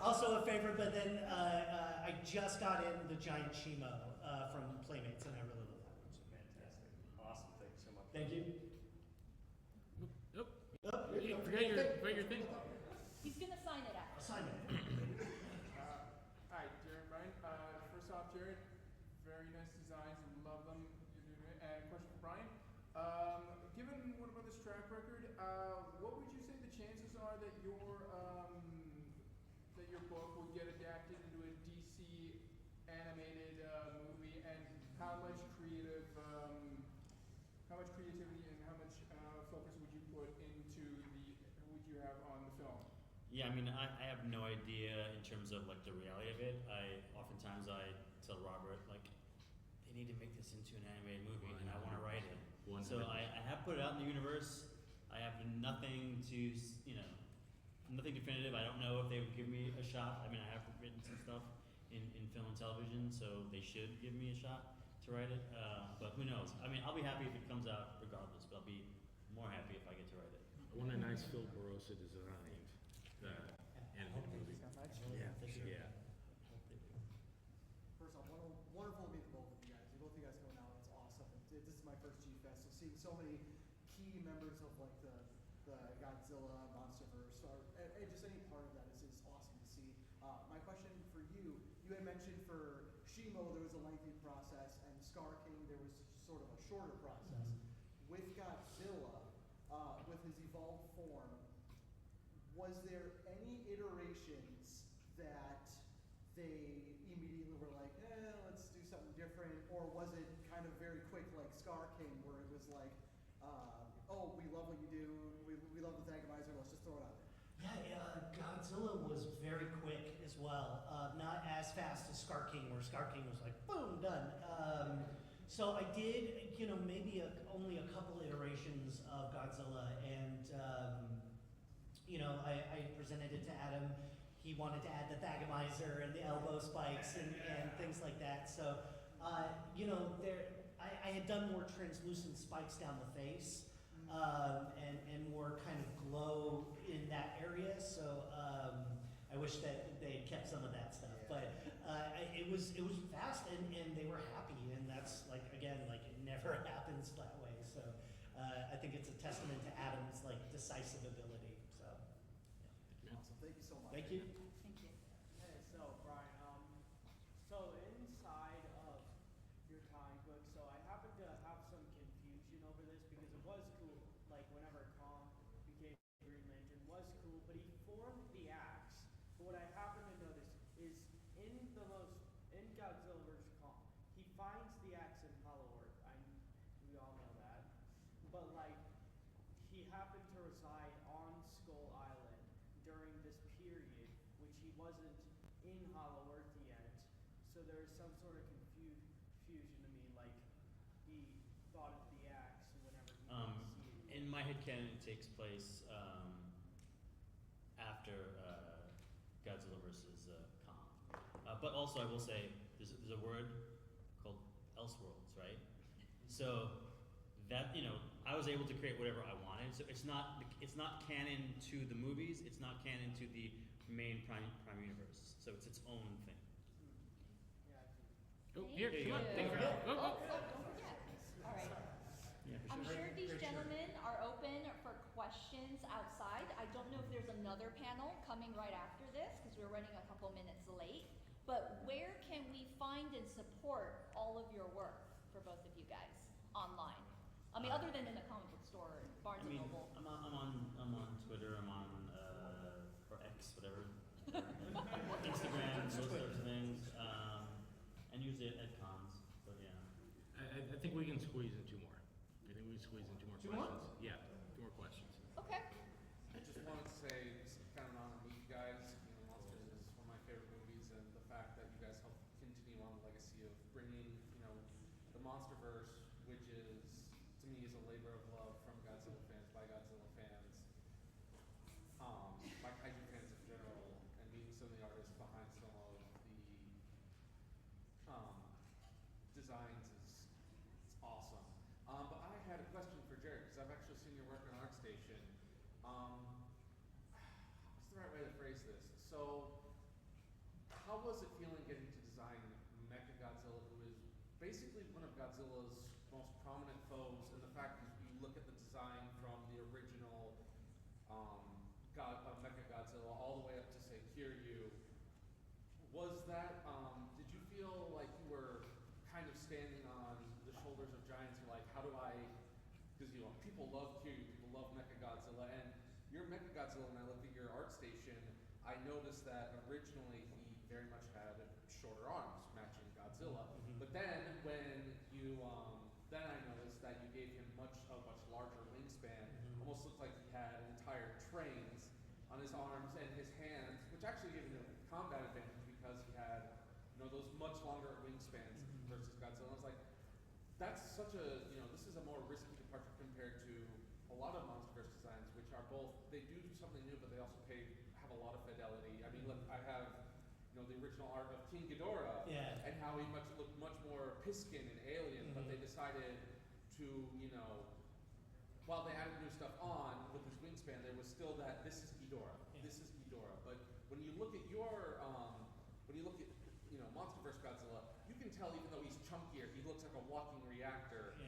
Also a favorite, but then I just got in the giant Shimo from Playmates, and I really love that one. Fantastic. Awesome. Thank you so much. Thank you. You forget your thing. He's gonna sign it out. Sign it. Hi, Jared and Brian. First off, Jared, very nice designs and love them. You're doing it. And question for Brian. Given what about this track record, what would you say the chances are that your book will get adapted into a DC animated movie, and how much creativity and how much focus would you put into would you have on the film? Yeah, I mean, I have no idea in terms of like the reality of it. Oftentimes I tell Robert like, they need to make this into an animated movie, and I want to write it. So I have put it out in the universe. I have nothing nothing definitive. I don't know if they would give me a shot. I mean, I have written some stuff in film and television, so they should give me a shot to write it. But who knows? I mean, I'll be happy if it comes out regardless, but I'll be more happy if I get to write it. I want a nice Phil Barossa designed animated movie. Yeah, for sure. Yeah. First off, wonderful to meet the both of you guys. Both of you guys coming out, it's awesome. This is my first Gfest, so seeing so many key members of like the Godzilla, Monsterverse, or just any part of that is awesome to see. My question for you, you had mentioned for Shimo there was a lengthy process, and Skar King there was sort of a shorter process. With Godzilla, with his evolved form, was there any iterations that they immediately were like, let's do something different, or was it kind of very quick like Skar King, where it was like, oh, we love what you do, we love the Thagamizer, let's just throw it out there? Yeah, Godzilla was very quick as well. Not as fast as Skar King, where Skar King was like, boom, done. So I did, maybe only a couple iterations of Godzilla, and I presented it to Adam. He wanted to add the Thagamizer and the elbow spikes and things like that. So, I had done more translucent spikes down the face, and more kind of glow in that area. So I wish that they had kept some of that stuff. But it was fast, and they were happy, and that's like, again, like it never happens that way. So I think it's a testament to Adam's like decisive ability. So Awesome, thank you so much. thank you. Thank you. Hey, so Brian, so inside of your comic book, so I happen to have some confusion over this because it was cool, like whenever Kong became Green Lantern was cool, but he formed the axe. But what I happen to notice is in Godzilla vs. Kong, he finds the axe in Hollow Earth. We all know that. But like, he happened to reside on Skull Island during this period, which he wasn't in Hollow Earth yet. So there's some sort of confusion to me, like he thought of the axe whenever he didn't see it. In my headcanon, it takes place after Godzilla vs. Kong. But also, I will say, there's a word Elseworlds, right? So that, you know, I was able to create whatever I wanted. So it's not canon to the movies. It's not canon to the main Prime universe. So it's its own thing. Oh, here, There you come on. go. Thank you. Oh, don't forget. All right. Yeah, for I'm sure. sure these gentlemen are open for questions outside. I don't know if there's another panel coming right after this because we're running a couple minutes late. But where can we find and support all of your work for both of you guys online? I mean, other than in the comic book store, Barnes and Noble. I'm on Twitter. I'm on or X, whatever. Instagram, those sorts of things. And usually at cons. But yeah. I think we can squeeze in two more. I think we can squeeze in two more Two more? questions. Yeah, two more questions. Okay. I just wanted to say it's kind of an honor to meet you guys. You know, Monsters is one of my favorite movies, and the fact that you guys help continue on the legacy of bringing, you know, the Monsterverse, which is to me is a labor of love from Godzilla fans by Godzilla fans, by Kaiju fans in general, and meeting some of the artists behind some of the designs is it's awesome. But I had a question for Jared because I've actually seen your work on ArtStation. What's the right way to phrase this? So, how was it feeling getting to design Mechagodzilla, who is basically one of Godzilla's most prominent foes? And the fact is, you look at the design from the original Mechagodzilla all the way up to say Kiryu. Was that? Did you feel like you were kind of standing on the shoulders of giants? You're like, how do I? Because you know, people love Kiryu, people love Mechagodzilla, and your Mechagodzilla. When I looked at your ArtStation, I noticed that originally he very much had shorter arms, matching Godzilla. But then when you, then I noticed that you gave him a much larger wingspan. Almost looked like he had entire trains on his arms and his hands, which actually gave him a combat advantage because he had, you know, those much longer wingspans versus Godzilla. I was like, that's such a, you know, this is a more risky departure compared to a lot of Monsterverse designs, which are both, they do something new, but they also have a lot of fidelity. I mean, look, I have, you know, the original art of King Ghidorah, and how he looked much more Piskin and alien, but they decided to, you know, while they added new stuff on with his wingspan, there was still that this is Ghidorah, this is Ghidorah. But when you look at your, you know, Monsterverse Godzilla, you can tell even though he's chunkier, he looks like a walking reactor.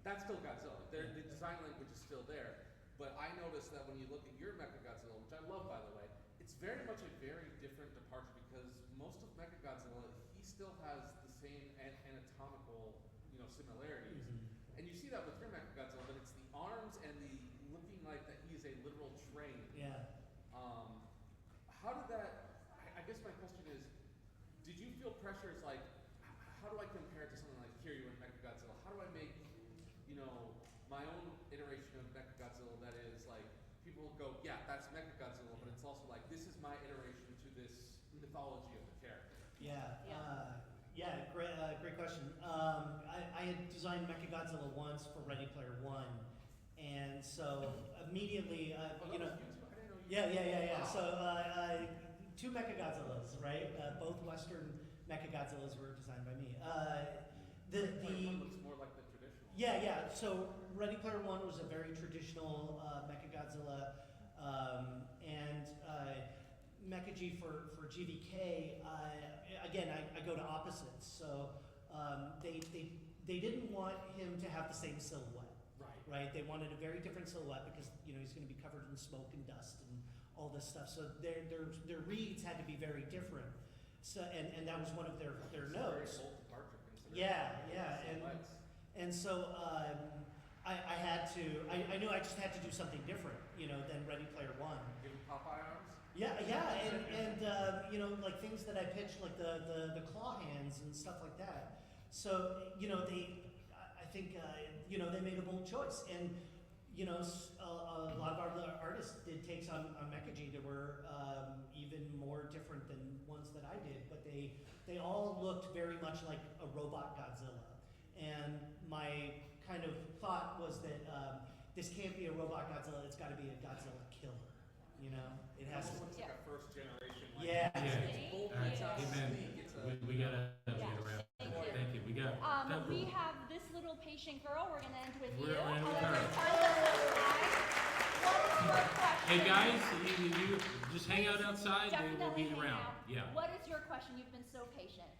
That's still Godzilla. The design language is still there. But I noticed that when you look at your Mechagodzilla, which I love by the way, it's very much a very different departure because most of Mechagodzilla, he still has the same anatomical, you know, similarities. And you see that with your Mechagodzilla, but it's the arms and the looking like that he is a literal train. How did that, I guess my question is, did you feel pressures like, how do I compare it to something like Kiryu and Mechagodzilla? How do I make, you know, my own iteration of Mechagodzilla that is like, people go, yeah, that's Mechagodzilla, but it's also like, this is my iteration to this mythology of the character. Great question. I had designed Mechagodzilla once for Ready Player One, and so immediately, you know. So two Mechagodzillas, right? Both Western Mechagodzillas were designed by me. One looks more like the traditional. So Ready Player One was a very traditional Mechagodzilla, and Mecha-G for GVK. Again, I go to opposites. So they didn't want him to have the same silhouette. Right. They wanted a very different silhouette because you know he's going to be covered in smoke and dust and all this stuff. So their reads had to be very different. So and that was one of their notes. And so I had to. I knew I just had to do something different, you know, than Ready Player One. Give him Popeye arms. And you know, like things that I pitched, like the claw hands and stuff like that. So you know I think you know they made a bold choice, and you know a lot of our artists did takes on Mecha-G that were even more different than ones that I did, but they all looked very much like a robot Godzilla. And my kind of thought was that this can't be a robot Godzilla; it's got to be a Godzilla killer. You know, it has to. Looks like a first generation. Yeah. It's bold, it's not Amen. sleek. It's a. We gotta get around. Thank you. We got We have this little patient girl. We're gonna end with We're you. gonna end with However, her. time doesn't fly. What is your question? Hey guys, you just hang out outside. They will Definitely be hang around. out. Yeah. What is your question? You've been so patient.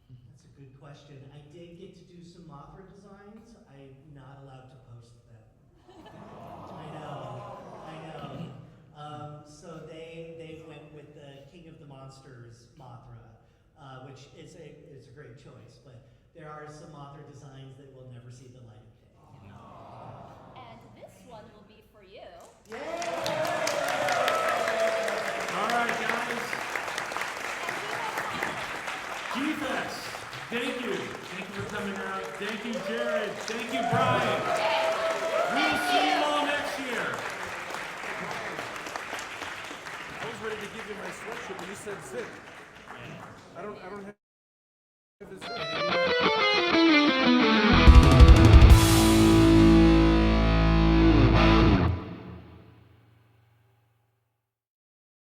That's a good question. I did get to do some Mothra designs. I'm not allowed to post them. I know. So they went with the King of the Monsters Mothra, which is a great choice. But there are some Mothra designs that will never see the light of day. And this one will be for you. All right, guys. Gfest. Thank you. Thank you for coming out. Thank you, Jared. Thank you, Brian. We'll see you all next year. I was ready to give you my sweatshirt, but you said zip. I don't have his zip.